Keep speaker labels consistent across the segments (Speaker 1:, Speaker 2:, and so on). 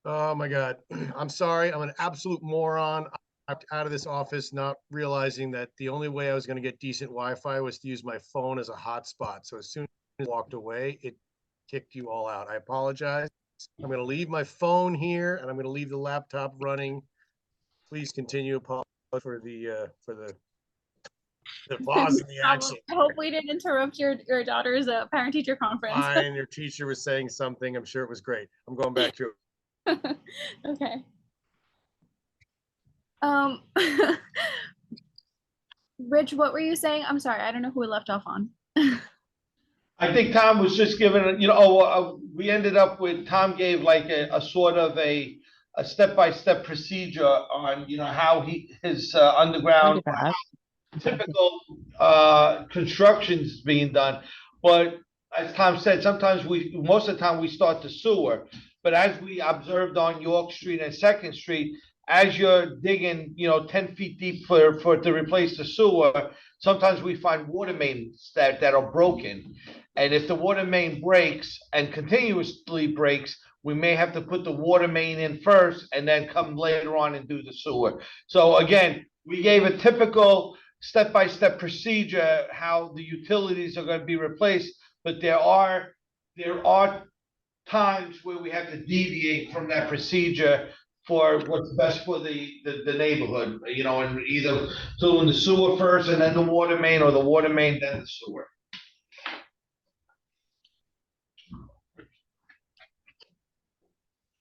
Speaker 1: Oh my God. I'm sorry. I'm an absolute moron. I'm out of this office, not realizing that the only way I was going to get decent Wi-Fi was to use my phone as a hotspot. So as soon as I walked away, it kicked you all out. I apologize. I'm going to leave my phone here and I'm going to leave the laptop running. Please continue. Apologize for the pause in the action.
Speaker 2: I hope we didn't interrupt your daughter's parent teacher conference.
Speaker 1: Fine. Your teacher was saying something. I'm sure it was great. I'm going back to
Speaker 2: Okay. Um, Rich, what were you saying? I'm sorry, I don't know who we left off on.
Speaker 3: I think Tom was just giving, we ended up with, Tom gave like a sort of a step-by-step procedure on, how his underground typical construction's being done. But as Tom said, most of the time we start the sewer. But as we observed on York Street and Second Street, as you're digging, 10 feet deep to replace the sewer, sometimes we find water mains that are broken. And if the water main breaks and continuously breaks, we may have to put the water main in first and then come later on and do the sewer. So again, we gave a typical step-by-step procedure how the utilities are going to be replaced, but there are times where we have to deviate from that procedure for what's best for the neighborhood, and either doing the sewer first and then the water main, or the water main then the sewer.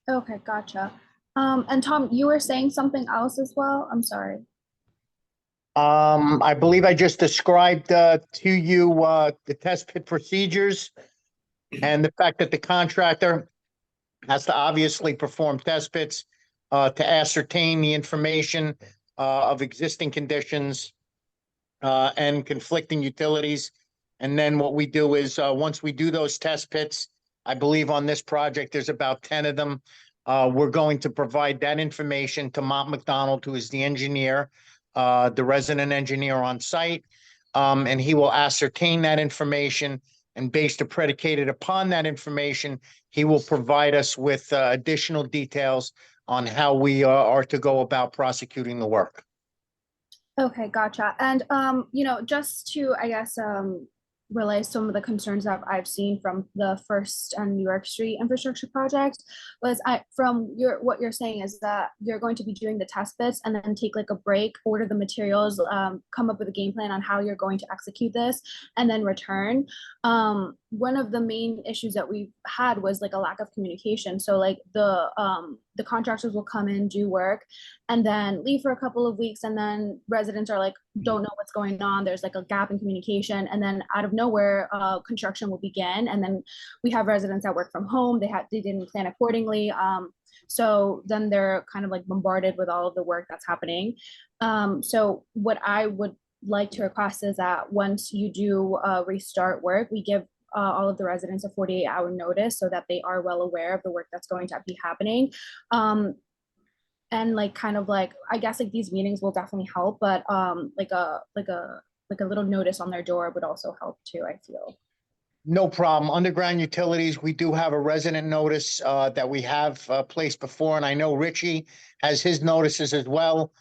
Speaker 2: Okay, gotcha. And Tom, you were saying something else as well? I'm sorry.
Speaker 4: I believe I just described to you the test pit procedures and the fact that the contractor has to obviously perform test pits to ascertain the information of existing conditions and conflicting utilities. And then what we do is once we do those test pits, I believe on this project, there's about 10 of them. We're going to provide that information to Mont McDonald, who is the engineer, the resident engineer on site, and he will ascertain that information, and based or predicated upon that information, he will provide us with additional details on how we are to go about prosecuting the work.
Speaker 2: Okay, gotcha. And just to, I guess, relay some of the concerns that I've seen from the First and New York Street infrastructure project was what you're saying is that you're going to be doing the test bits and then take like a break, order the materials, come up with a game plan on how you're going to execute this, and then return. One of the main issues that we've had was like a lack of communication. So like the contractors will come in, do work, and then leave for a couple of weeks, and then residents are like, don't know what's going on. There's like a gap in communication, and then out of nowhere, construction will begin, and then we have residents that work from home. They didn't plan accordingly, so then they're kind of like bombarded with all of the work that's happening. So what I would like to request is that once you do restart work, we give all of the residents a 48-hour notice so that they are well aware of the work that's going to be happening. And like kind of like, I guess like these meetings will definitely help, but like a little notice on their door would also help too, I feel.
Speaker 4: No problem. Underground utilities, we do have a resident notice that we have placed before, and I know Richie has his notices as well.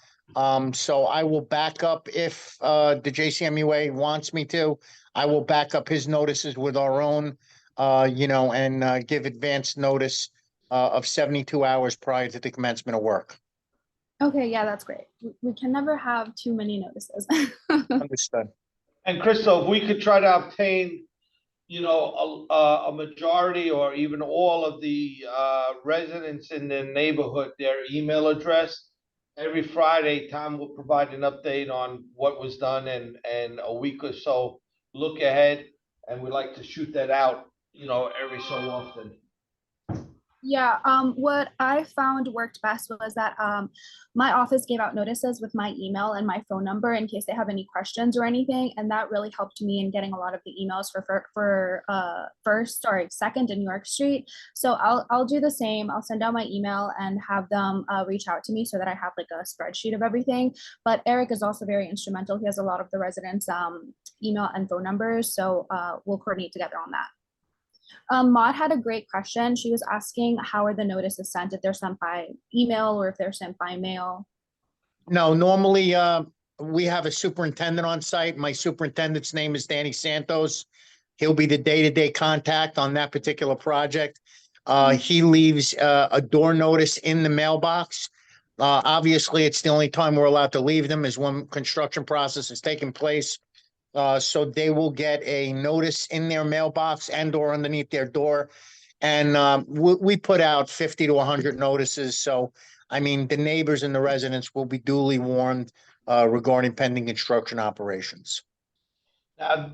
Speaker 4: So I will back up if the JCMUA wants me to. I will back up his notices with our own, and give advance notice of 72 hours prior to the commencement of work.
Speaker 2: Okay, yeah, that's great. We can never have too many notices.
Speaker 4: Understood.
Speaker 3: And Crystal, if we could try to obtain, a majority or even all of the residents in the neighborhood, their email address. Every Friday, Tom will provide an update on what was done, and a week or so look ahead, and we like to shoot that out, every so often.
Speaker 2: Yeah, what I found worked best was that my office gave out notices with my email and my phone number in case they have any questions or anything, and that really helped me in getting a lot of the emails for Second and New York Street. So I'll do the same. I'll send out my email and have them reach out to me so that I have like a spreadsheet of everything. But Eric is also very instrumental. He has a lot of the residents' email and phone numbers, so we'll coordinate together on that. Maud had a great question. She was asking how are the notices sent, if they're sent by email or if they're sent by mail.
Speaker 4: No, normally, we have a superintendent on site. My superintendent's name is Danny Santos. He'll be the day-to-day contact on that particular project. He leaves, a door notice in the mailbox. Obviously, it's the only time we're allowed to leave them is when construction process is taking place. So they will get a notice in their mailbox and or underneath their door. And, we put out 50 to 100 notices. So, I mean, the neighbors and the residents will be duly warned, regarding pending construction operations.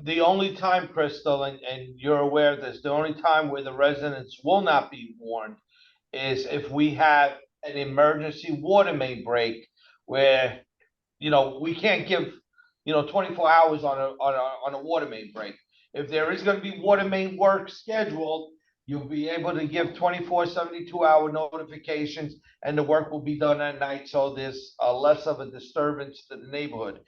Speaker 3: The only time, Crystal, and you're aware of this, the only time where the residents will not be warned is if we have an emergency water main break where, we can't give, 24 hours on a water main break. If there is gonna be water main work scheduled, you'll be able to give 24, 72-hour notifications, and the work will be done at night, so there's less of a disturbance to the neighborhood.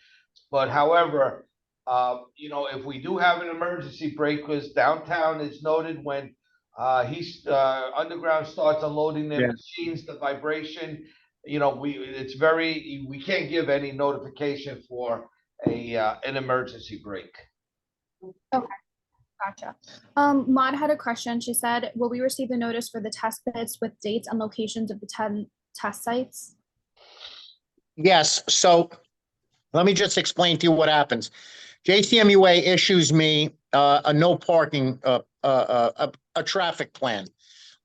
Speaker 3: But however, if we do have an emergency break, because downtown is noted when underground starts unloading their
Speaker 4: Yeah.
Speaker 3: machines, the vibration, we can't give any notification for an emergency break.
Speaker 2: Gotcha. Maud had a question. She said, will we receive the notice for the test pits with dates and locations of the 10 test sites?
Speaker 4: Yes, so let me just explain to you what happens. JCMUA issues me, a no parking, a traffic plan.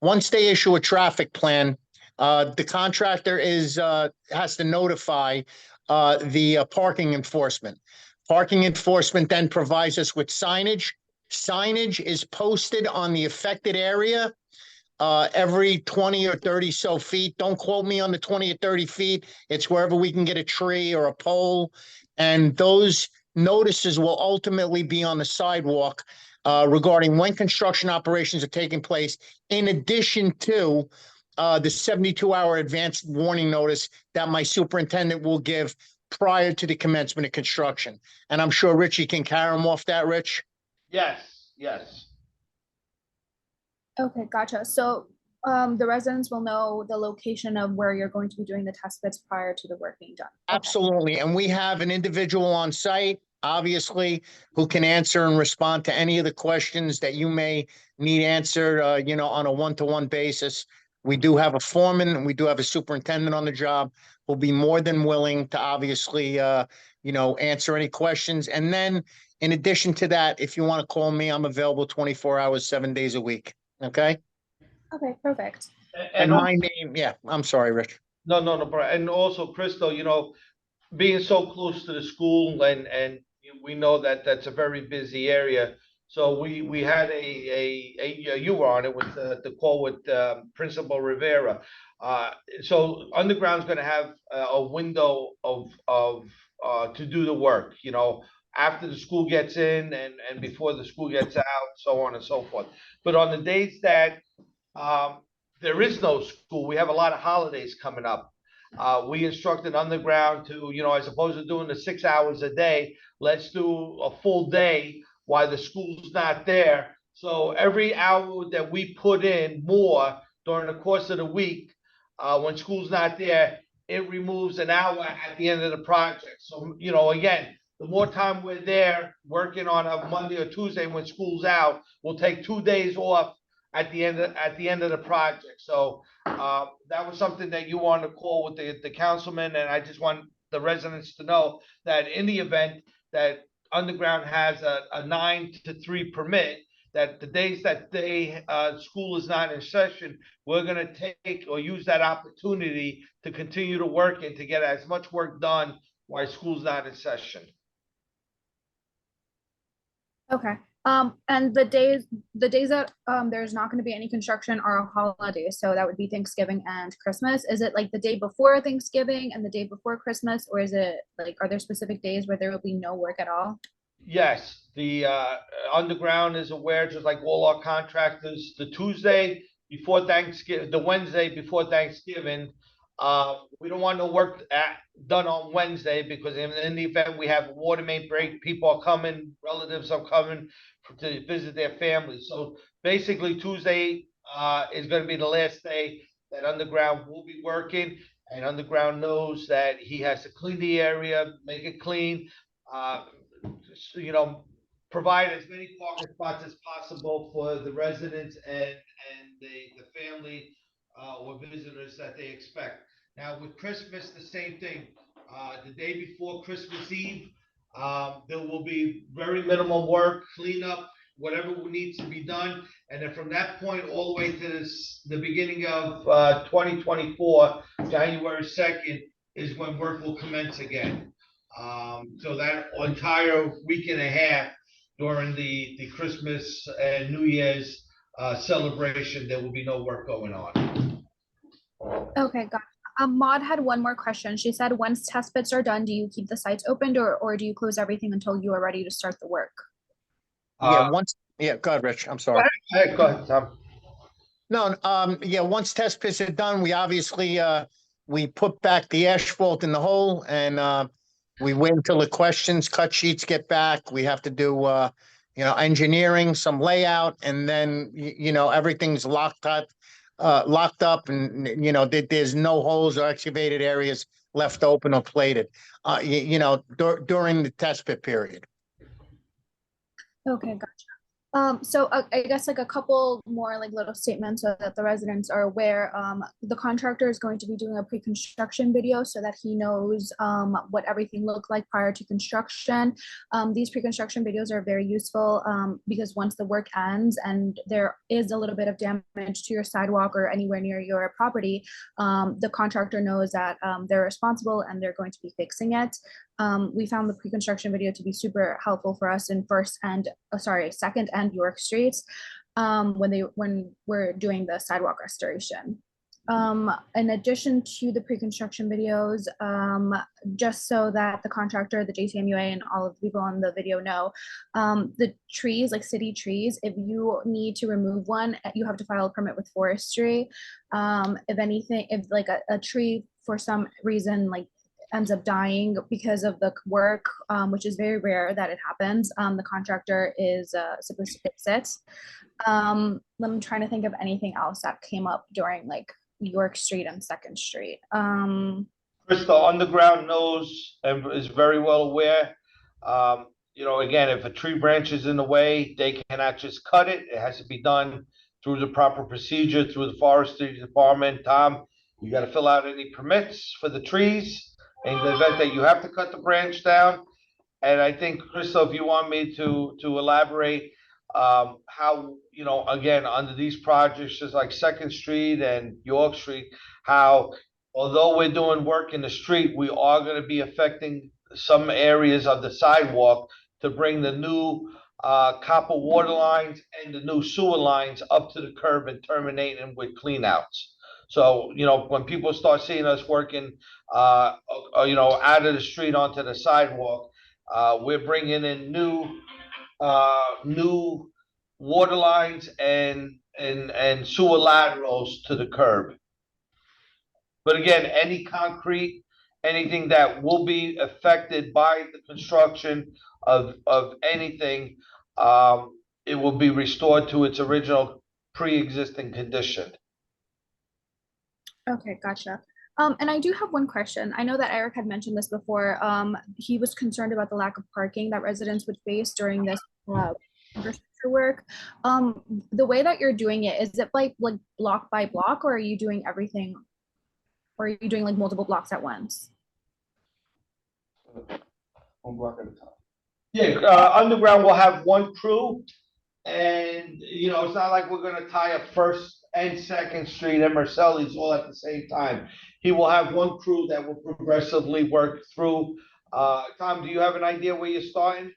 Speaker 4: Once they issue a traffic plan, the contractor has to notify, the parking enforcement. Parking enforcement then provides us with signage. Signage is posted on the affected area, every 20 or 30 so feet. Don't quote me on the 20 or 30 feet. It's wherever we can get a tree or a pole. And those notices will ultimately be on the sidewalk, regarding when construction operations are taking place, in addition to the 72-hour advance warning notice that my superintendent will give prior to the commencement of construction. And I'm sure Richie can carry him off that, Rich.
Speaker 3: Yes.
Speaker 2: Okay, gotcha. So the residents will know the location of where you're going to be doing the test pits prior to the work being done. Okay.
Speaker 4: Absolutely. And we have an individual on site, obviously, who can answer and respond to any of the questions that you may need answered, on a one-to-one basis. We do have a foreman and we do have a superintendent on the job who'll be more than willing to obviously, answer any questions. And then in addition to that, if you want to call me, I'm available 24 hours, 7 days a week. Okay?
Speaker 2: Okay, perfect.
Speaker 4: And my name, yeah, I'm sorry, Rich.
Speaker 3: No, bro. And also, Crystal, being so close to the school and we know that that's a very busy area. So we had you were on it with the call with Principal Rivera. So Underground's going to have a window of to do the work, after the school gets in and before the school gets out, so on and so forth. But on the days that there is no school, we have a lot of holidays coming up. We instructed Underground to, as opposed to doing the 6 hours a day, let's do a full day while the school's not there. So every hour that we put in more during the course of the week, when school's not there, it removes an hour at the end of the project. So, again, the more time we're there working on a Monday or Tuesday when school's out, we'll take 2 days off at the end of the project. So that was something that you wanted to call with the councilman, and I just want the residents to know that in the event that Underground has a 9 to 3 permit, that the days that school is not in session, we're going to take or use that opportunity to continue to work and to get as much work done while school's not in session.
Speaker 2: Okay. And the days that there's not going to be any construction are holidays, so that would be Thanksgiving and Christmas. Is it like the day before Thanksgiving and the day before Christmas, or is it like, are there specific days where there will be no work at all?
Speaker 3: Yes, the Underground is aware, just like all our contractors, the Tuesday before Thanksgiving, the Wednesday before Thanksgiving, we don't want no work done on Wednesday, because in the event we have a water main break, people are coming, relatives are coming to visit their families. So basically Tuesday, is gonna be the last day that Underground will be working. And Underground knows that he has to clean the area, make it clean, you know, provide as many parking spots as possible for the residents and the family, or visitors that they expect. Now with Christmas, the same thing. The day before Christmas Eve, there will be very minimal work, cleanup, whatever needs to be done. And then from that point all the way to the beginning of 2024, January 2nd, is when work will commence again. So that entire week and a half during the Christmas and New Year's celebration, there will be no work going on.
Speaker 2: Okay, got it. Maud had one more question. She said, once test pits are done, do you keep the sites opened or do you close everything until you are ready to start the work?
Speaker 4: Yeah, go ahead, Rich, I'm sorry.
Speaker 3: Go ahead, Tom.
Speaker 4: No, yeah, once test pits are done, we obviously, we put back the asphalt in the hole and, we wait until the questions, cut sheets get back. We have to do, engineering, some layout, and then, everything's locked up and, there's no holes or excavated areas left open or plated, during the test pit period.
Speaker 2: Okay, gotcha. So I guess like a couple more like little statements so that the residents are aware. The contractor is going to be doing a pre-construction video so that he knows what everything looked like prior to construction. These pre-construction videos are very useful because once the work ends and there is a little bit of damage to your sidewalk or anywhere near your property, the contractor knows that they're responsible and they're going to be fixing it. We found the pre-construction video to be super helpful for us in Second and York Streets when we're doing the sidewalk restoration. In addition to the pre-construction videos, just so that the contractor, the JCMUA, and all of the people on the video know, the trees, like city trees, if you need to remove one, you have to file a permit with forestry. If like a tree for some reason like ends up dying because of the work, which is very rare that it happens, the contractor is supposed to fix it. I'm trying to think of anything else that came up during like York Street and Second Street.
Speaker 3: Chris, the Underground knows and is very well aware. Again, if a tree branch is in the way, they cannot just cut it. It has to be done through the proper procedure, through the forestry department. Tom, you got to fill out any permits for the trees in the event that you have to cut the branch down. And I think, Crystal, if you want me to elaborate how, again, under these projects, just like Second Street and York Street, how although we're doing work in the street, we are going to be affecting some areas of the sidewalk to bring the new copper water lines and the new sewer lines up to the curb and terminating with cleanouts. So, when people start seeing us working, out of the street onto the sidewalk, we're bringing in new water lines and sewer laterals to the curb. But again, any concrete, anything that will be affected by the construction of anything, it will be restored to its original pre-existing condition.
Speaker 2: Okay, gotcha. And I do have one question. I know that Eric had mentioned this before. He was concerned about the lack of parking that residents would face during this infrastructure work. The way that you're doing it, is it like block by block, or are you doing everything, or are you doing like multiple blocks at once?
Speaker 3: One block at a time. Yeah, Underground will have one crew, and it's not like we're gonna tie up First and Second Street and Marcelli's all at the same time. He will have one crew that will progressively work through. Tom, do you have an idea where you're starting?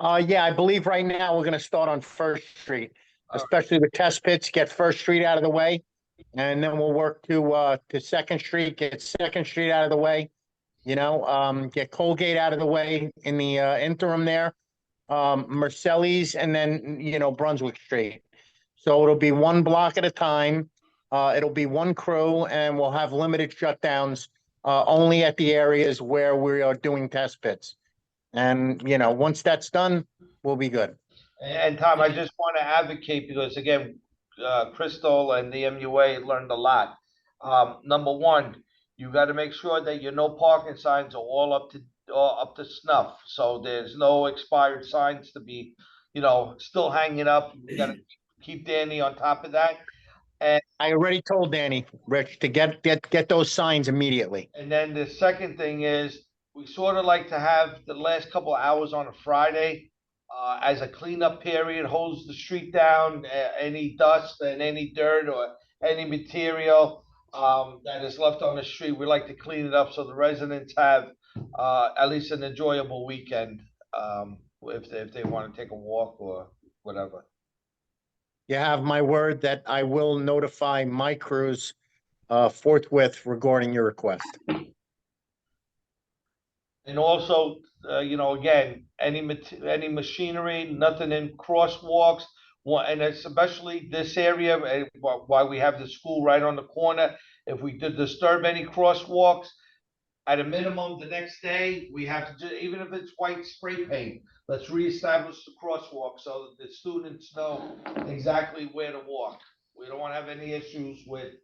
Speaker 4: Yeah, I believe right now we're gonna start on First Street, especially the test pits, get First Street out of the way. And then we'll work to Second Street, get Second Street out of the way, get Colgate out of the way in the interim there. Marcelli's, and then, Brunswick Street. So it'll be one block at a time. It'll be one crew, and we'll have limited shutdowns only at the areas where we are doing test pits. And, once that's done, we'll be good.
Speaker 3: And Tom, I just want to advocate because again, Crystal and the MUA learned a lot. Number one, you got to make sure that your no parking signs are all up to snuff. So there's no expired signs to be, still hanging up. You got to keep Danny on top of that.
Speaker 4: I already told Danny, Rich, to get those signs immediately.
Speaker 3: And then the second thing is we sort of like to have the last couple of hours on a Friday as a cleanup period, hose the street down, any dust and any dirt or any material that is left on the street. We like to clean it up so the residents have at least an enjoyable weekend if they want to take a walk or whatever.
Speaker 4: You have my word that I will notify my crews forthwith regarding your request.
Speaker 3: And also, again, any machinery, nothing in crosswalks, and especially this area, why we have the school right on the corner. If we did disturb any crosswalks, at a minimum, the next day, we have to, even if it's white spray paint, let's reestablish the crosswalk so that the students know exactly where to walk. We don't want to have any issues with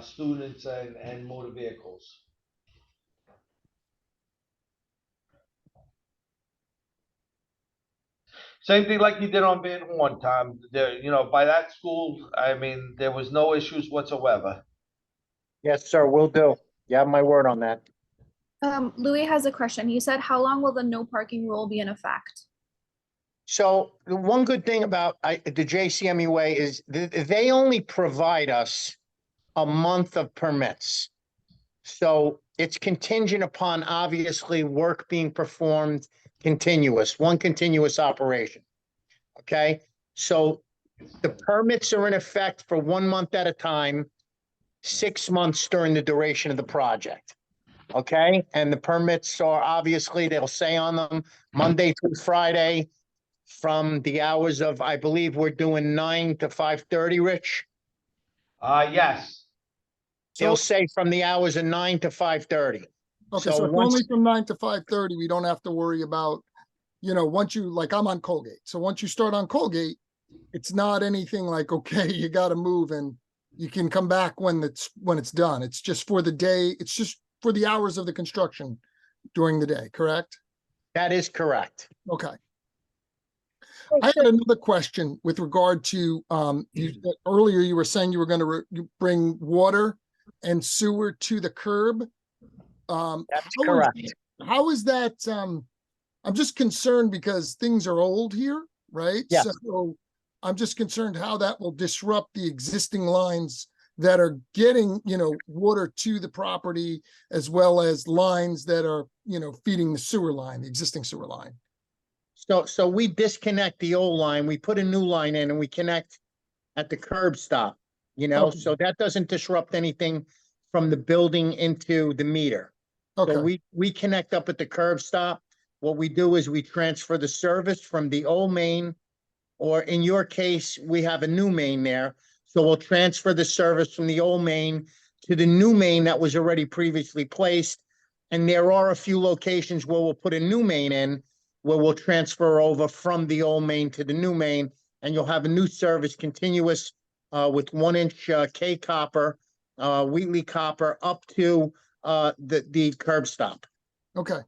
Speaker 3: students and motor vehicles. Same thing like you did on Van Horn, Tom. There, by that school, I mean, there was no issues whatsoever.
Speaker 4: Yes, sir, will do. You have my word on that.
Speaker 2: Louis has a question. He said, how long will the no parking rule be in effect?
Speaker 4: So the one good thing about the JCMUA is they only provide us a month of permits. So it's contingent upon obviously work being performed one continuous operation. Okay, so the permits are in effect for 1 month at a time, 6 months during the duration of the project. Okay, and the permits are obviously, they'll say on them Monday through Friday from the hours of, I believe we're doing 9 to 5:30, Rich?
Speaker 3: Yes.
Speaker 4: They'll say from the hours of 9 to 5:30.
Speaker 5: Okay,
Speaker 4: So
Speaker 5: so it's
Speaker 4: once-
Speaker 5: only from 9 to 5:30. We don't have to worry about, once you, like, I'm on Colgate. So once you start on Colgate, it's not anything like, okay, you got to move and you can come back when it's done. It's just for the day. It's just for the hours of the construction during the day, correct?
Speaker 4: That is correct.
Speaker 5: Okay. I had another question with regard to, earlier you were saying you were going to bring water and sewer to the curb.
Speaker 4: That's correct.
Speaker 5: How is that? I'm just concerned because things are old here, right?
Speaker 4: Yeah.
Speaker 5: So I'm just concerned how that will disrupt the existing lines that are getting, water to the property, as well as lines that are, feeding the sewer line, the existing sewer line.
Speaker 4: So we disconnect the old line, we put a new line in and we connect at the curb stop,
Speaker 5: Okay.
Speaker 4: so that doesn't disrupt anything from the building into the meter.
Speaker 5: Okay.
Speaker 4: So we connect up at the curb stop. What we do is we transfer the service from the old main, or in your case, we have a new main there. So we'll transfer the service from the old main to the new main that was already previously placed. And there are a few locations where we'll put a new main in, where we'll transfer over from the old main to the new main, and you'll have a new service continuous with 1-inch K copper, Wheatley copper up to the curb stop.
Speaker 5: Okay.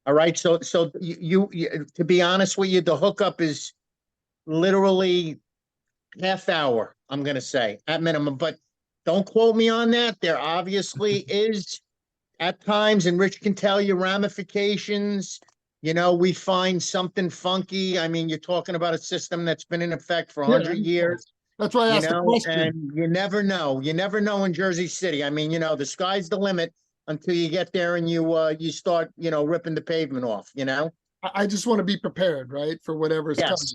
Speaker 4: All right, so you to be honest with you, the hookup is literally half hour, I'm gonna say, at minimum, but don't quote me on that. There obviously is at times, and Rich can tell you, ramifications. We find something funky. I mean, you're talking about a system that's been in effect for 100 years.
Speaker 5: That's why I asked the question.
Speaker 4: And you never know. You never know in Jersey City. I mean, the sky's the limit until you get there and you start, ripping the pavement off,
Speaker 5: I just want to be prepared, right, for whatever's
Speaker 4: Yes.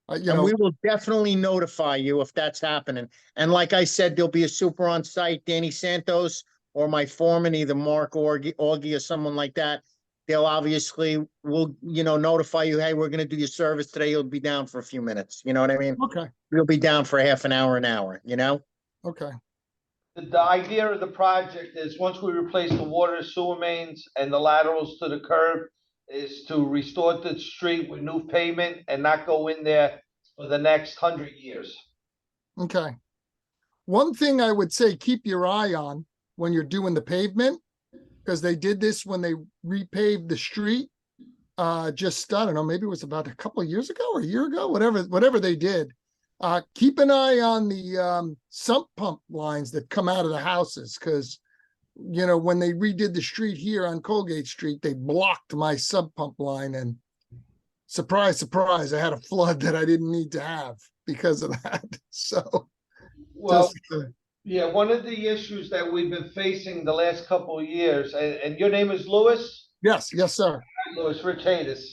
Speaker 5: coming.
Speaker 4: And we will definitely notify you if that's happening. And like I said, there'll be a super on site, Danny Santos, or my foreman, either Mark or Augie or someone like that. They'll obviously will, notify you, hey, we're going to do your service today. You'll be down for a few minutes. You know what I mean?
Speaker 5: Okay.
Speaker 4: You'll be down for half an hour,
Speaker 5: Okay.
Speaker 3: The idea of the project is once we replace the water sewer mains and the laterals to the curb, is to restore the street with new pavement and not go in there for the next 100 years.
Speaker 5: Okay. One thing I would say, keep your eye on when you're doing the pavement, because they did this when they repaved the street. Just, I don't know, maybe it was about a couple of years ago or a year ago, whatever they did. Keep an eye on the sump pump lines that come out of the houses, because you know, when they redid the street here on Colgate Street, they blocked my sub pump line, and surprise, surprise, I had a flood that I didn't need to have because of that. So,
Speaker 3: Well,
Speaker 5: just,
Speaker 3: yeah, one of the issues that we've been facing the last couple of years, and your name is Louis?
Speaker 5: yes, sir.
Speaker 3: Louis Ritatis.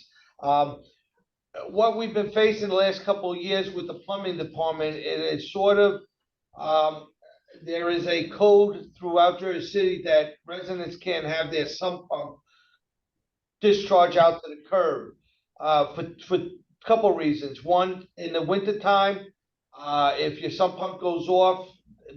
Speaker 3: What we've been facing the last couple of years with the plumbing department is sort of, there is a code throughout Jersey City that residents can't have their sump pump discharge out to the curb, for a couple reasons. One, in the wintertime, if your sump pump goes off,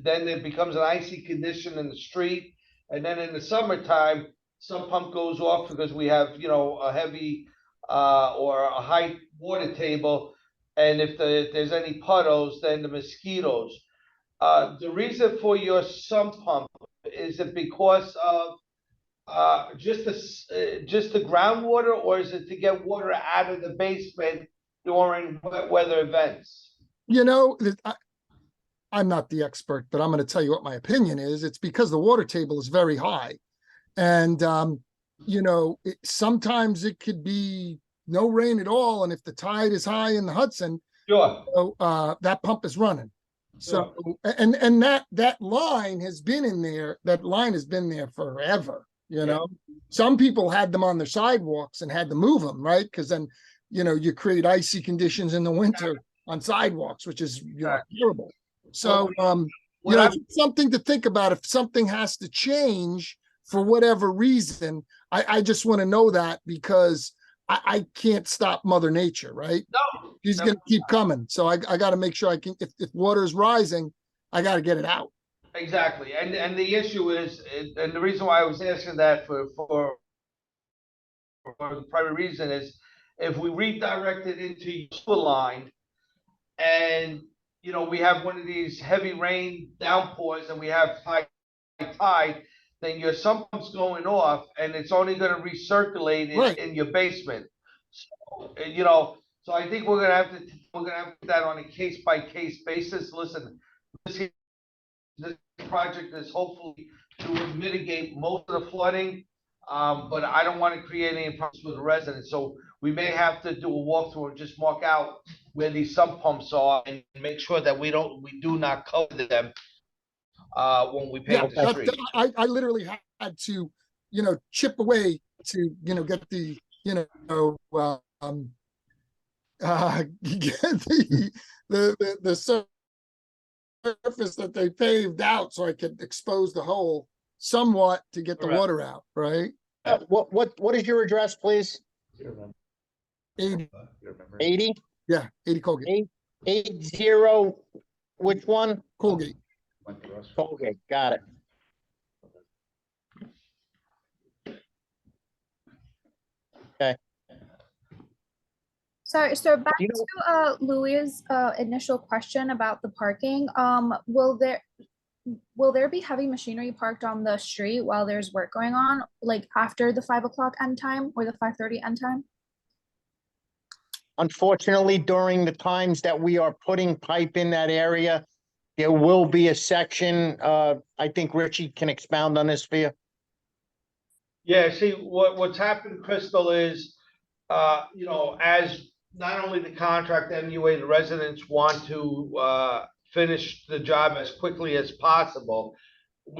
Speaker 3: then it becomes an icy condition in the street. And then in the summertime, sump pump goes off because we have, you know, a heavy or a high water table. And if there's any puddles, then the mosquitoes. The reason for your sump pump, is it because of just the groundwater, or is it to get water out of the basement during wet weather events?
Speaker 5: You know, I'm not the expert, but I'm going to tell you what my opinion is. It's because the water table is very high. And, you know, sometimes it could be no rain at all. And if the tide is high in the Hudson,
Speaker 3: Sure.
Speaker 5: that pump is running. So, and that line has been in there. That line has been there forever. You know, some people had them on their sidewalks and had to move them, right? Because then, you know, you create icy conditions in the winter on sidewalks, which is, you know, terrible. So, you know, it's something to think about. If something has to change for whatever reason, I just want to know that, because I can't stop Mother Nature, right?
Speaker 3: No,
Speaker 5: She's going to keep coming. So I got to make sure I can, if water is rising, I got to get it out.
Speaker 3: exactly. And the issue is, and the reason why I was asking that for the primary reason is, if we redirect it into your sewer line, and you know, we have one of these heavy rain downpours and we have high tide, then your sump pump's going off and it's only going to recirculate
Speaker 5: Right.
Speaker 3: in your basement. So, you know, so I think we're gonna have to put that on a case by case basis. Listen, this project is hopefully to mitigate most of the flooding, but I don't want to create any problems with the residents. So we may have to do a walkthrough and just mark out where these sump pumps are and make sure that we do not cover them when we pave the street.
Speaker 5: I literally had to, you know, chip away to, you know, get the, you know, get the surface that they paved out, so I could expose the hole somewhat to get the
Speaker 3: Correct.
Speaker 5: water out, right?
Speaker 4: What is your address, please?
Speaker 5: 80,
Speaker 4: 80?
Speaker 5: yeah, 80 Colgate,
Speaker 4: 80, which one?
Speaker 5: Colgate.
Speaker 4: Okay, got it. Okay.
Speaker 2: Sorry, so back
Speaker 4: You know-
Speaker 2: to Louis' initial question about the parking. Will there be heavy machinery parked on the street while there's work going on, like after the 5 o'clock end time or the 5:30 end time?
Speaker 4: Unfortunately, during the times that we are putting pipe in that area, there will be a section, I think Richie can expound on this for you.
Speaker 3: Yeah, see, what's happened, Crystal, is, you know, as not only the contract MUA, the residents want to finish the job as quickly as possible.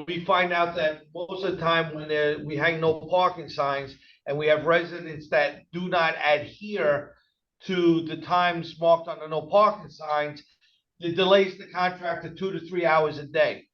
Speaker 3: We find out that most of the time when we hang no parking signs and we have residents that do not adhere to the times marked on the no parking signs, it delays the contract to 2 to 3 hours a day.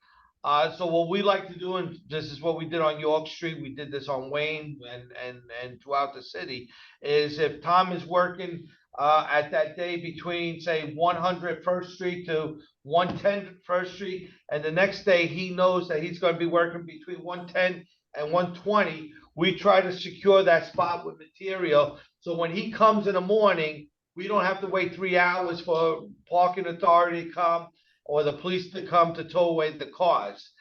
Speaker 3: So what we like to do, and this is what we did on York Street, we did this on Wayne and throughout the city, is if Tom is working at that day between, say, 100 First Street to 110 First Street, and the next day he knows that he's going to be working between 110 and 120, we try to secure that spot with material. So when he comes in the morning, we don't have to wait 3 hours for parking authority to come or the police to come to tow away the cars.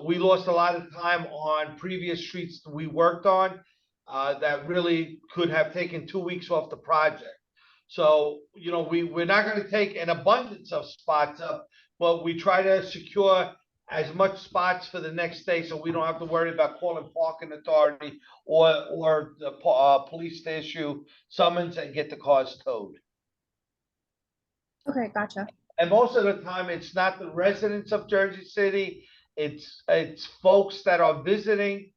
Speaker 3: We lost a lot of time on previous streets that we worked on that really could have taken 2 weeks off the project. So, you know, we're not going to take an abundance of spots up, but we try to secure as much spots for the next day so we don't have to worry about calling parking authority or the police to issue summons and get the cars towed.
Speaker 2: Okay, gotcha.
Speaker 3: And most of the time, it's not the residents of Jersey City, it's folks that are visiting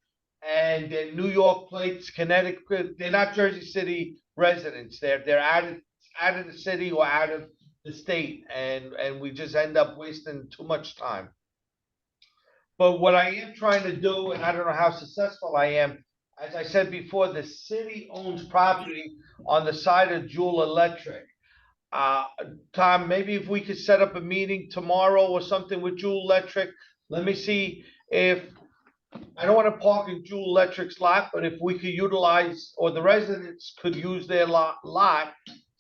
Speaker 3: and they're New York plates, Connecticut, they're not Jersey City residents, they're out of the city or out of the state, and we just end up wasting too much time. But what I am trying to do, and I don't know how successful I am, as I said before, the city owns property on the side of Jewel Electric. Tom, maybe if we could set up a meeting tomorrow or something with Jewel Electric, let me see if, I don't want to park in Jewel Electric's lot, but if we could utilize, or the residents could use their lot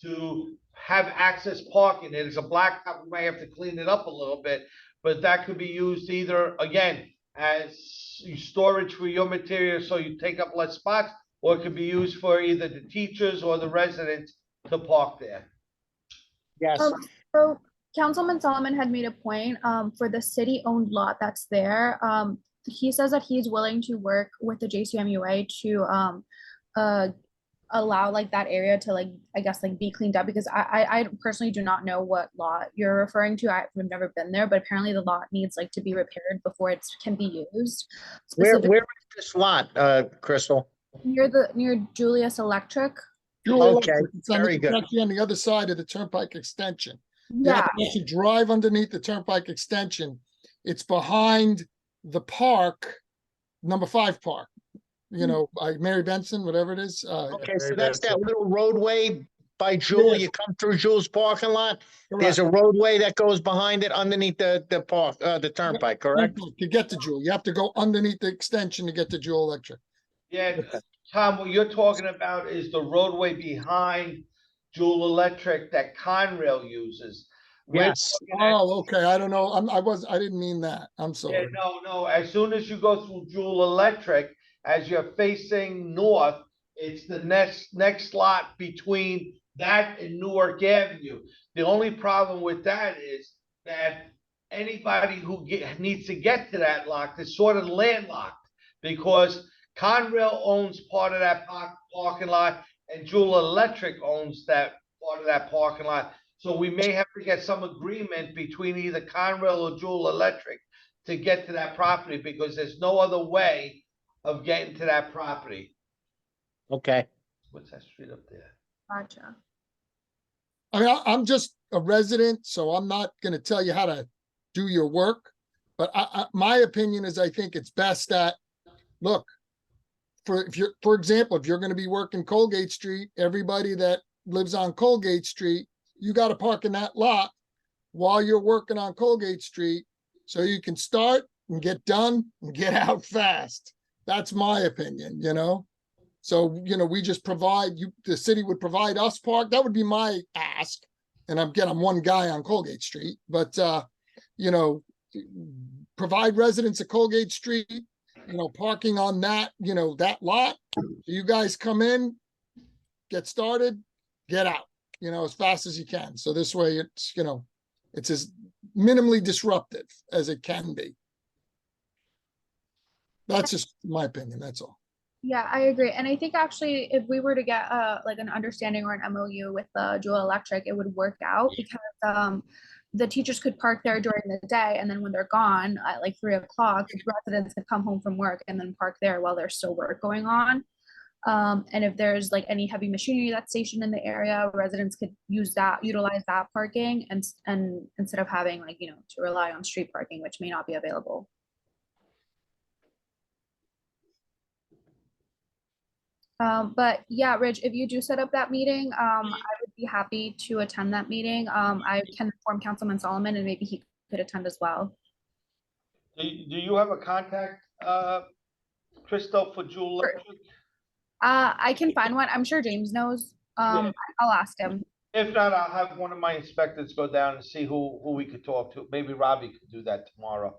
Speaker 3: to have access parking. It is a blacktop, we may have to clean it up a little bit, but that could be used either, again, as storage for your material, so you take up less spots, or it could be used for either the teachers or the residents to park there.
Speaker 4: Yes,
Speaker 2: So Councilman Solomon had made a point, for the city-owned lot that's there. He says that he's willing to work with the JCMUA to, allow like that area to like, I guess, like be cleaned up, because I personally do not know what lot you're referring to. I've never been there, but apparently the lot needs like to be repaired before it can be used.
Speaker 4: where
Speaker 2: Specifically
Speaker 4: is this lot, Crystal?
Speaker 2: near Julius Electric.
Speaker 5: Jewel
Speaker 4: Okay,
Speaker 5: Electric, it's on the-
Speaker 4: very
Speaker 5: it's
Speaker 4: good.
Speaker 5: actually on the other side of the Turnpike extension. You
Speaker 2: Yeah,
Speaker 5: have to actually drive underneath the Turnpike extension. It's behind the park, number 5 park. You know, by Mary Benson, whatever it is.
Speaker 4: Okay, so
Speaker 1: Very
Speaker 4: that's
Speaker 1: bad.
Speaker 4: that little roadway by Jewel.
Speaker 5: Yeah.
Speaker 4: You come through Jewel's parking lot. There's
Speaker 5: Correct.
Speaker 4: a roadway that goes behind it underneath the park, the turnpike, correct?
Speaker 5: To get to Jewel, you have to go underneath the extension to get to Jewel Electric.
Speaker 3: Yeah, Tom, what you're talking about is the roadway behind Jewel Electric that Conrail uses. We're
Speaker 4: Yes.
Speaker 3: looking at-
Speaker 5: Oh, okay, I don't know, I didn't mean that, I'm
Speaker 3: Yeah,
Speaker 5: sorry.
Speaker 3: no, as soon as you go through Jewel Electric, as you're facing north, it's the next lot between that and Newark Avenue. The only problem with that is that anybody who needs to get to that lot is sort of landlocked, because Conrail owns part of that parking lot and Jewel Electric owns that part of that parking lot. So we may have to get some agreement between either Conrail or Jewel Electric to get to that property, because there's no other way of getting to that property.
Speaker 4: Okay.
Speaker 3: What's that street up there?
Speaker 2: gotcha.
Speaker 5: I mean, I'm just a resident, so I'm not gonna tell you how to do your work. But my opinion is, I think it's best that, look, for example, if you're gonna be working Colgate Street, everybody that lives on Colgate Street, you gotta park in that lot while you're working on Colgate Street, so you can start and get done and get out fast. That's my opinion, you know? So, you know, we just provide the city would provide us park. That would be my ask. And I'm one guy on Colgate Street, but, you know, provide residents of Colgate Street, you know, parking on that, you know, that lot. You guys come in, get started, get out, you know, as fast as you can. So this way it's, you know, it's as minimally disruptive as it can be. That's just my opinion. That's all.
Speaker 2: Yeah, I agree. And I think actually if we were to get like an understanding or an MOU with Jewel Electric, it would work out, because the teachers could park there during the day, and then when they're gone at like 3 o'clock, residents could come home from work and then park there while there's still work going on. And if there's like any heavy machinery that's stationed in the area, residents could utilize that parking, and instead of having like, you know, to rely on street parking, which may not be available. But yeah, Rich, if you do set up that meeting, I would be happy to attend that meeting. I can inform Councilman Solomon, and maybe he could attend as well.
Speaker 3: Do you have a contact Crystal, for Jewel
Speaker 2: Sure.
Speaker 3: Electric?
Speaker 2: I can find one. I'm sure James knows.
Speaker 3: Yeah.
Speaker 2: I'll ask him.
Speaker 3: If not, I'll have one of my inspectors go down and see who we could talk to. Maybe Robbie could do that tomorrow.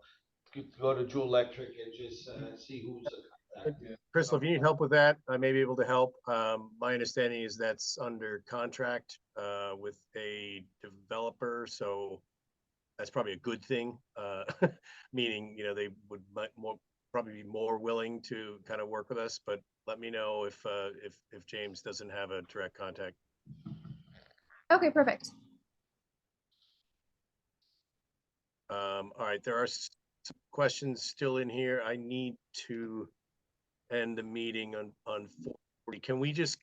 Speaker 3: Go to Jewel Electric and just see who's a contact.
Speaker 1: Crystal, if you need help with that, I may be able to help. My understanding is that's under contract with a developer, so that's probably a good thing. Meaning, you know, they would probably be more willing to kind of work with us, but let me know if James doesn't have a direct contact.
Speaker 2: Okay, perfect.
Speaker 1: All right, there are some questions still in here. I need to end the meeting on 40. Can we just,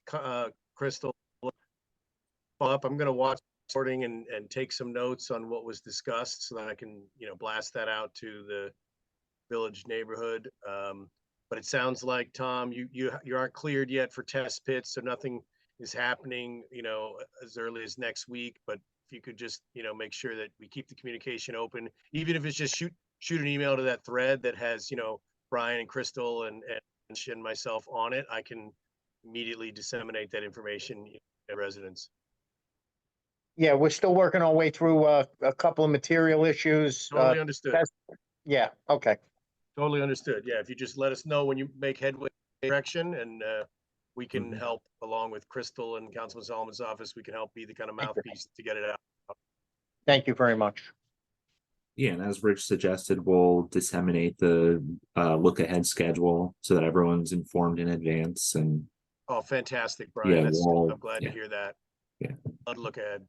Speaker 1: Crystal, follow up? I'm going to watch recording and take some notes on what was discussed so that I can, you know, blast that out to the village neighborhood. But it sounds like, Tom, you aren't cleared yet for test pits, so nothing is happening, you know, as early as next week. But if you could just, you know, make sure that we keep the communication open, even if it's just shoot an email to that thread that has, you know, Brian and Crystal and myself on it, I can immediately disseminate that information to residents.
Speaker 4: Yeah, we're still working our way through a couple of material issues.
Speaker 1: Totally understood.
Speaker 4: Yeah, okay.
Speaker 1: Totally understood. Yeah, if you just let us know when you make headway direction, and we can help along with Crystal and Councilman Solomon's office. We can help be the kind of mouthpiece to get it out.
Speaker 4: Thank you very much.
Speaker 6: Yeah, and as Rich suggested, we'll disseminate the look ahead schedule so that everyone's informed in advance. And
Speaker 1: Oh, fantastic, Brian.
Speaker 6: Yeah,
Speaker 1: I'm glad to hear that.
Speaker 6: Yeah.
Speaker 1: I'd look ahead.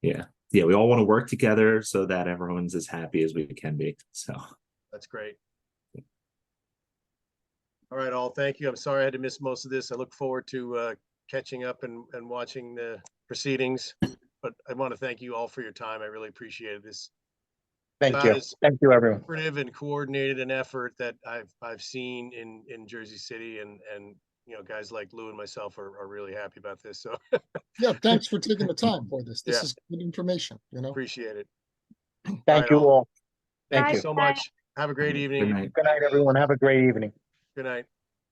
Speaker 6: yeah, we all want to work together so that everyone's as happy as we can be. So
Speaker 1: That's great. All right, all. Thank you. I'm sorry I had to miss most of this. I look forward to catching up and watching the proceedings. But I want to thank you all for your time. I really appreciated this.
Speaker 4: Thank
Speaker 1: About
Speaker 4: you.
Speaker 1: as
Speaker 4: Thank you, everyone.
Speaker 1: cooperative and coordinated an effort that I've seen in Jersey City, and you know, guys like Lou and myself are really happy about this. So
Speaker 5: Yeah, thanks for taking the time for this. This
Speaker 1: Yeah.
Speaker 5: is good information, you know?
Speaker 1: appreciate it.
Speaker 4: Thank you all.
Speaker 1: Thank
Speaker 4: Thank
Speaker 1: you
Speaker 4: you.
Speaker 1: so much. Have a great evening.
Speaker 6: good night.
Speaker 4: Good night, everyone. Have a great evening.
Speaker 1: Good night.